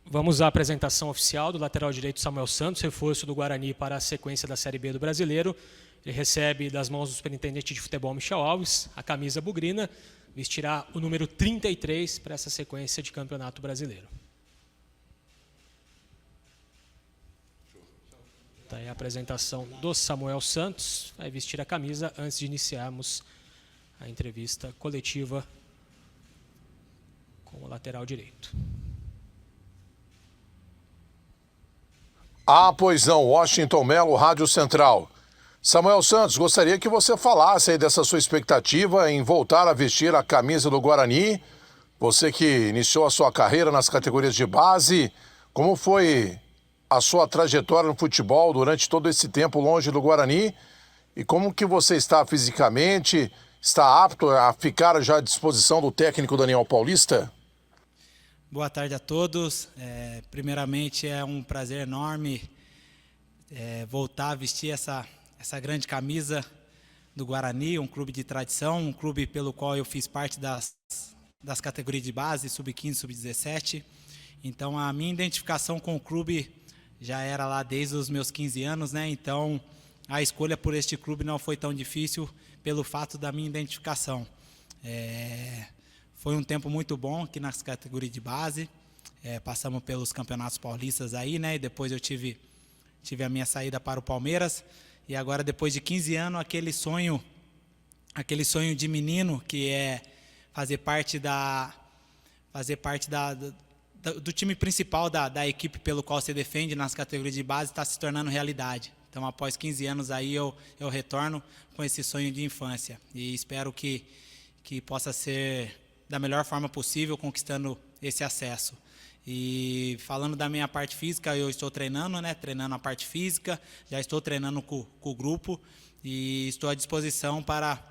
Vamos à apresentação oficial do lateral direito Samuel Santos, reforço do Guarani para a sequência da Série B do Brasileiro. Ele recebe das mãos do superintendente de futebol Michel Alves a camisa bugrina, vestirá o número 33 para essa sequência de campeonato brasileiro. Está aí a apresentação do Samuel Santos, vai vestir a camisa antes de iniciarmos a entrevista coletiva com o lateral direito. Pois não, Washington Melo, Rádio Central. Samuel Santos, gostaria que você falasse aí dessa sua expectativa em voltar a vestir a camisa do Guarani. Você que iniciou a sua carreira nas categorias de base, como foi a sua trajetória no futebol durante todo esse tempo longe do Guarani? E como que você está fisicamente? Está apto a ficar já à disposição do técnico Daniel Paulista? Boa tarde a todos. Primeiramente, é um prazer enorme voltar a vestir essa grande camisa do Guarani, um clube de tradição, um clube pelo qual eu fiz parte das categorias de base, sub-15, sub-17. Então, a minha identificação com o clube já era lá desde os meus 15 anos, né? Então, a escolha por este clube não foi tão difícil pelo fato da minha identificação. Foi um tempo muito bom aqui nas categorias de base, passamos pelos campeonatos paulistas aí, né? E depois eu tive a minha saída para o Palmeiras. E agora, depois de 15 anos, aquele sonho de menino, que é fazer parte do time principal da equipe pelo qual você defende nas categorias de base, está se tornando realidade. Então, após 15 anos aí, eu retorno com esse sonho de infância. E espero que possa ser da melhor forma possível, conquistando esse acesso. E falando da minha parte física, eu estou treinando, né? Treinando a parte física, já estou treinando com o grupo e estou à disposição para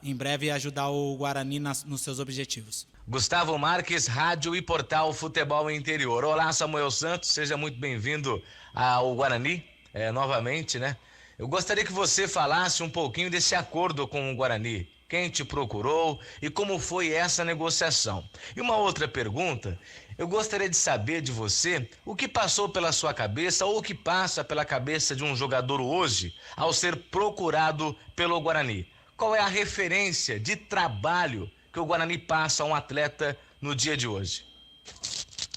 em breve ajudar o Guarani nos seus objetivos. Gustavo Marques, Rádio e Portal Futebol Interior. Olá, Samuel Santos, seja muito bem-vindo ao Guarani, novamente, né? Eu gostaria que você falasse um pouquinho desse acordo com o Guarani. Quem te procurou e como foi essa negociação? E uma outra pergunta, eu gostaria de saber de você o que passou pela sua cabeça ou o que passa pela cabeça de um jogador hoje ao ser procurado pelo Guarani. Qual é a referência de trabalho que o Guarani passa a um atleta no dia de hoje?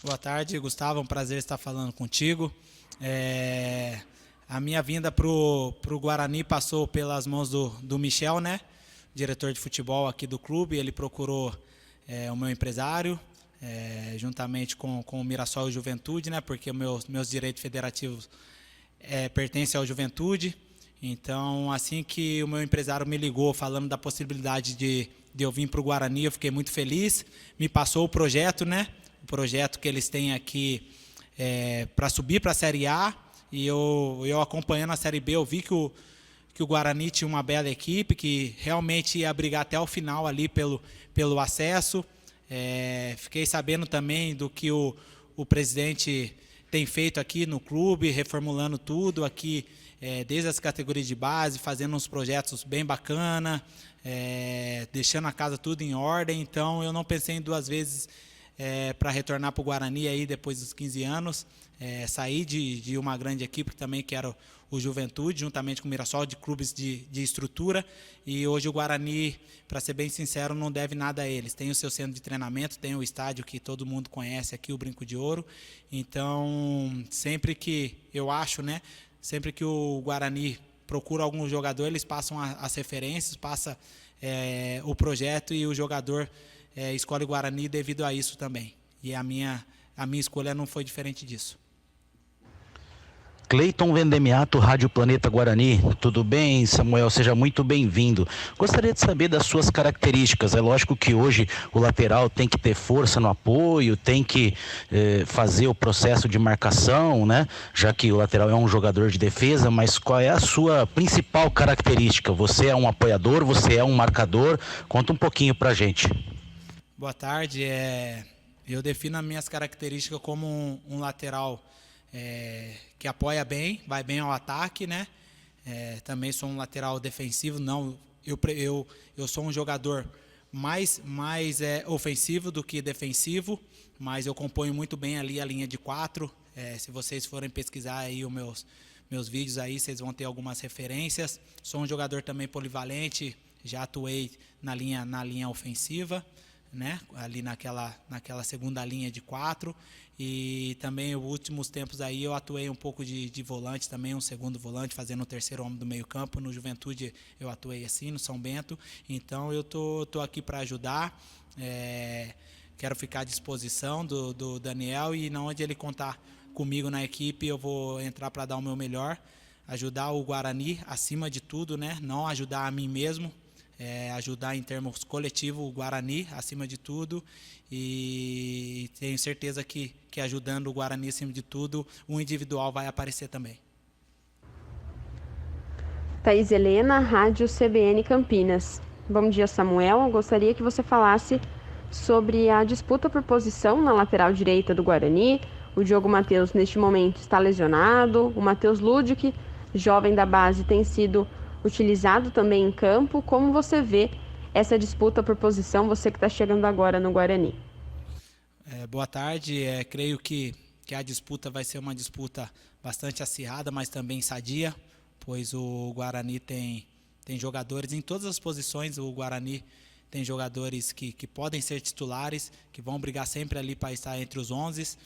Boa tarde, Gustavo, é um prazer estar falando contigo. A minha vinda pro Guarani passou pelas mãos do Michel, né? Diretor de futebol aqui do clube. Ele procurou o meu empresário, juntamente com o Mirassol e Juventude, né? Porque meus direitos federativos pertencem ao Juventude. Então, assim que o meu empresário me ligou falando da possibilidade de eu vir para o Guarani, eu fiquei muito feliz. Me passou o projeto, né? O projeto que eles têm aqui para subir para a Série A. E eu acompanhando a Série B, eu vi que o Guarani tinha uma bela equipe, que realmente ia brigar até o final ali pelo acesso. Fiquei sabendo também do que o presidente tem feito aqui no clube, reformulando tudo aqui, desde as categorias de base, fazendo uns projetos bem bacana, deixando a casa tudo em ordem. Então, eu não pensei em duas vezes para retornar para o Guarani aí depois dos 15 anos. Saí de uma grande equipe também, que era o Juventude, juntamente com o Mirassol, de clubes de estrutura. E hoje o Guarani, para ser bem sincero, não deve nada a eles. Tem o seu centro de treinamento, tem o estádio que todo mundo conhece aqui, o Brinco de Ouro. Então, sempre que eu acho, né, sempre que o Guarani procura algum jogador, eles passam as referências, passa o projeto e o jogador escolhe o Guarani devido a isso também. E a minha escolha não foi diferente disso. Cleiton Vendemiato, Rádio Planeta Guarani. Tudo bem, Samuel? Seja muito bem-vindo. Gostaria de saber das suas características. É lógico que hoje o lateral tem que ter força no apoio, tem que fazer o processo de marcação, né? Já que o lateral é um jogador de defesa, mas qual é a sua principal característica? Você é um apoiador, você é um marcador? Conta um pouquinho pra gente. Boa tarde. Eu defino as minhas características como um lateral que apoia bem, vai bem ao ataque, né? Também sou um lateral defensivo. Não, eu sou um jogador mais ofensivo do que defensivo, mas eu componho muito bem ali a linha de 4. Se vocês forem pesquisar aí os meus vídeos aí, vocês vão ter algumas referências. Sou um jogador também polivalente, já atuei na linha ofensiva, né? Ali naquela segunda linha de 4, e também nos últimos tempos aí eu atuei um pouco de volante também, um segundo volante, fazendo o terceiro homem do meio campo. No Juventude eu atuei assim, no São Bento, então eu tô aqui para ajudar. Quero ficar à disposição do Daniel, e na onde ele contar comigo na equipe, eu vou entrar para dar o meu melhor, ajudar o Guarani acima de tudo, né? Não ajudar a mim mesmo, ajudar em termos coletivos o Guarani acima de tudo, e tenho certeza que ajudando o Guarani acima de tudo, o individual vai aparecer também. Thaís Helena, Rádio CBN Campinas. Bom dia, Samuel. Eu gostaria que você falasse sobre a disputa por posição na lateral direita do Guarani. O Diogo Matheus, neste momento, está lesionado. O Matheus Ludic, jovem da base, tem sido utilizado também em campo. Como você vê essa disputa por posição, você que está chegando agora no Guarani? Boa tarde. Creio que a disputa vai ser uma disputa bastante acirrada, mas também sadia, pois o Guarani tem jogadores em todas as posições. O Guarani tem jogadores que podem ser titulares, que vão brigar sempre ali para estar entre os 11,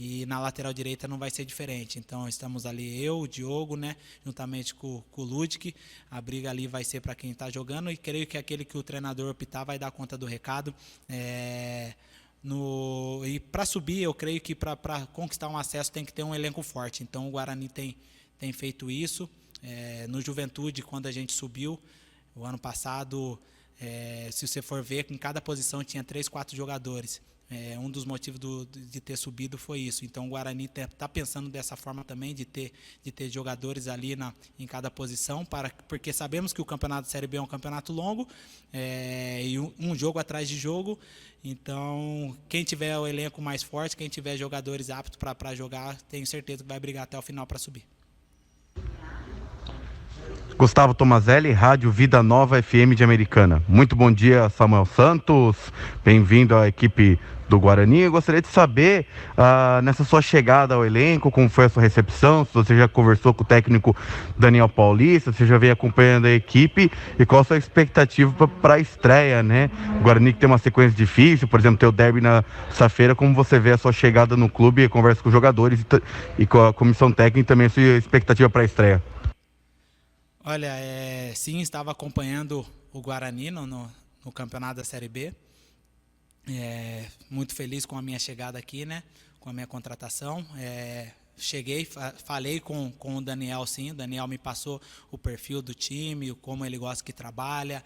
e na lateral direita não vai ser diferente. Então estamos ali o Diogo, né, juntamente com o Ludic. A briga ali vai ser para quem está jogando, e creio que aquele que o treinador optar vai dar conta do recado. E para subir, eu creio que para conquistar um acesso tem que ter um elenco forte. Então o Guarani tem feito isso. No Juventude, quando a gente subiu o ano passado, se você for ver, em cada posição tinha 3, 4 jogadores. Um dos motivos de ter subido foi isso. Então o Guarani está pensando dessa forma também, de ter jogadores ali em cada posição, porque sabemos que o campeonato da Série B é um campeonato longo, e um jogo atrás de jogo. Então quem tiver o elenco mais forte, quem tiver jogadores aptos para jogar, tenho certeza que vai brigar até o final para subir. Gustavo Tomazelli, Rádio Vida Nova FM de Americana. Muito bom dia, Samuel Santos. Bem-vindo à equipe do Guarani. Eu gostaria de saber, nessa sua chegada ao elenco, como foi a sua recepção, se você já conversou com o técnico Daniel Paulista, se você já vem acompanhando a equipe, e qual a sua expectativa para a estreia, né? O Guarani que tem uma sequência difícil, por exemplo, tem o derby na sexta-feira. Como você vê a sua chegada no clube, conversa com os jogadores e com a comissão técnica, e também a sua expectativa para a estreia? Olha, sim, estava acompanhando o Guarani no campeonato da Série B. Muito feliz com a minha chegada aqui, né? Com a minha contratação. Cheguei, falei com o Daniel, sim. O Daniel me passou o perfil do time, como ele gosta que trabalha,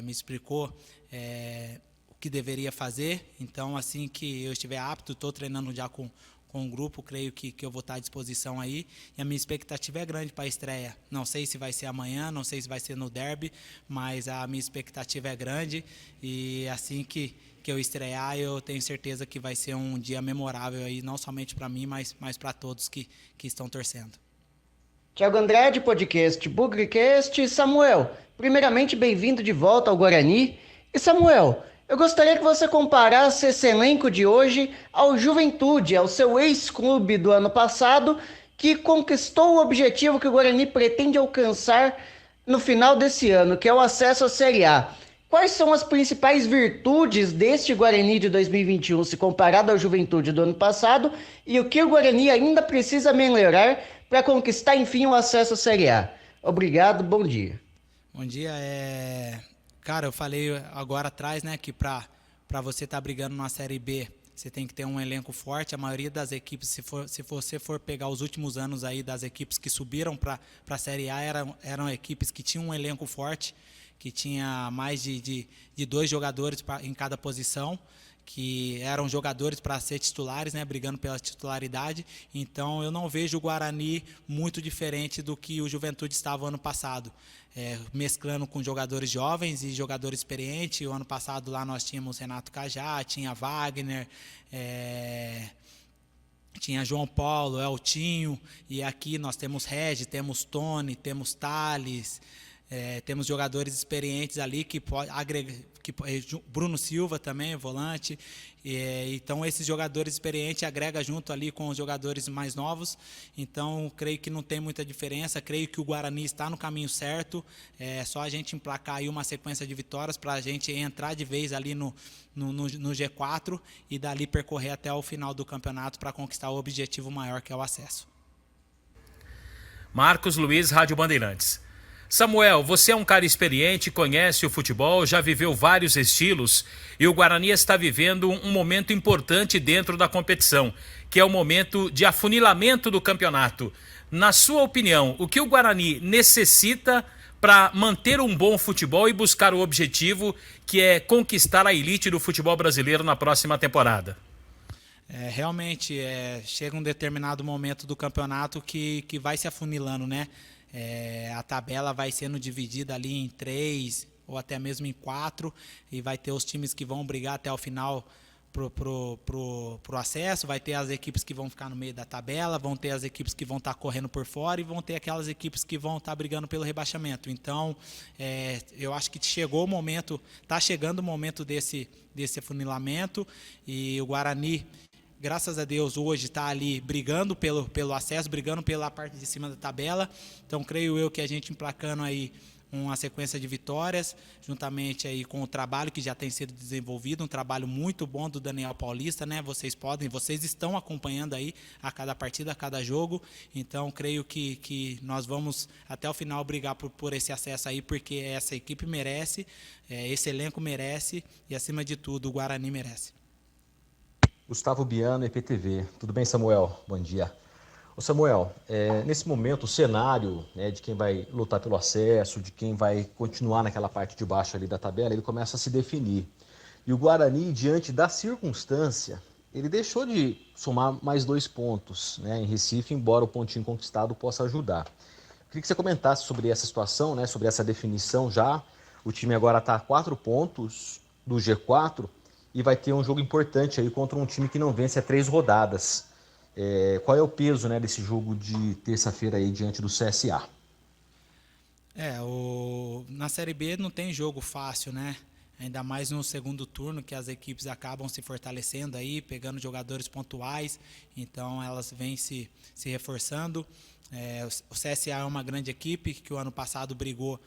me explicou o que deveria fazer. Então, assim que eu estiver apto, estou treinando já com o grupo, creio que eu vou estar à disposição aí, e a minha expectativa é grande para a estreia. Não sei se vai ser amanhã, não sei se vai ser no derby, mas a minha expectativa é grande, e assim que eu estrear, eu tenho certeza que vai ser um dia memorável aí, não somente para mim, mas para todos que estão torcendo. Thiago Andrade, podcast Bugrecast. Samuel, primeiramente bem-vindo de volta ao Guarani. E Samuel, eu gostaria que você comparasse esse elenco de hoje ao Juventude, ao seu ex-clube do ano passado, que conquistou o objetivo que o Guarani pretende alcançar no final desse ano, que é o acesso à Série A. Quais são as principais virtudes deste Guarani de 2021, se comparado ao Juventude do ano passado, e o que o Guarani ainda precisa melhorar para conquistar, enfim, o acesso à Série A? Obrigado, bom dia. Bom dia. Cara, eu falei agora atrás, né, que para você estar brigando numa Série B, você tem que ter um elenco forte. A maioria das equipes, se você for pegar os últimos anos aí das equipes que subiram para a Série A, eram equipes que tinham um elenco forte, que tinha mais de 2 jogadores em cada posição, que eram jogadores para ser titulares, né, brigando pela titularidade. Então eu não vejo o Guarani muito diferente do que o Juventude estava ano passado, mesclando com jogadores jovens e jogadores experientes. O ano passado lá nós tínhamos Renato Cajá, tinha Wagner, tinha João Paulo, Eltinho, e aqui nós temos Regi, temos Tony, temos Thales, Temos jogadores experientes ali que pode agregar, Bruno Silva também, volante. Então, esses jogadores experientes agregam junto ali com os jogadores mais novos. Então, creio que não tem muita diferença. Creio que o Guarani está no caminho certo. É só a gente emplacar aí uma sequência de vitórias para a gente entrar de vez ali no G4 e dali percorrer até o final do campeonato para conquistar o objetivo maior, que é o acesso. Marcos Luiz, Rádio Bandeirantes. Samuel, você é um cara experiente, conhece o futebol, já viveu vários estilos e o Guarani está vivendo um momento importante dentro da competição, que é o momento de afunilamento do campeonato. Na sua opinião, o que o Guarani necessita para manter um bom futebol e buscar o objetivo que é conquistar a elite do futebol brasileiro na próxima temporada? Realmente, chega um determinado momento do campeonato que vai se afunilando, né? A tabela vai sendo dividida ali em 3 ou até mesmo em 4 e vai ter os times que vão brigar até o final pro acesso, vai ter as equipes que vão ficar no meio da tabela, vão ter as equipes que vão estar correndo por fora e vão ter aquelas equipes que vão estar brigando pelo rebaixamento. Então, eu acho que está chegando o momento desse afunilamento e o Guarani, graças a Deus, hoje está ali brigando pelo acesso, brigando pela parte de cima da tabela. Então, creio eu que a gente emplacando aí uma sequência de vitórias, juntamente aí com o trabalho que já tem sido desenvolvido, um trabalho muito bom do Daniel Paulista, né? Vocês estão acompanhando aí a cada partida, a cada jogo. Então, creio que nós vamos até o final brigar por esse acesso aí, porque essa equipe merece, esse elenco merece e, acima de tudo, o Guarani merece. Gustavo Biano, EPTV. Tudo bem, Samuel? Bom dia. Ô Samuel, nesse momento o cenário, né, de quem vai lutar pelo acesso, de quem vai continuar naquela parte de baixo ali da tabela, ele começa a se definir. E o Guarani, diante da circunstância, ele deixou de somar mais 2 pontos, né, em Recife, embora o pontinho conquistado possa ajudar. Queria que você comentasse sobre essa situação, né, sobre essa definição já. O time agora está a 4 pontos do G4, e vai ter um jogo importante aí contra um time que não vence há 3 rodadas. Qual é o peso, né, desse jogo de terça-feira aí diante do CSA? Na Série B não tem jogo fácil, né? Ainda mais no segundo turno, que as equipes acabam se fortalecendo aí, pegando jogadores pontuais, então elas vêm se reforçando. O CSA é uma grande equipe que o ano passado brigou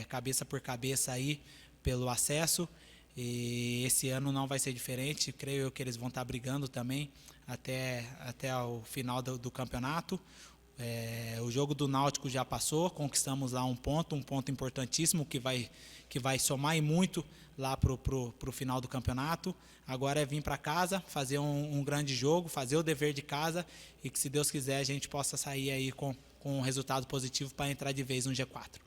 cabeça por cabeça aí pelo acesso. E esse ano não vai ser diferente, creio eu que eles vão estar brigando também até o final do campeonato. O jogo do Náutico já passou, conquistamos lá um ponto importantíssimo que vai somar e muito lá para o final do campeonato. Agora é vir para casa, fazer um grande jogo, fazer o dever de casa e que, se Deus quiser, a gente possa sair aí com um resultado positivo para entrar de vez no G4.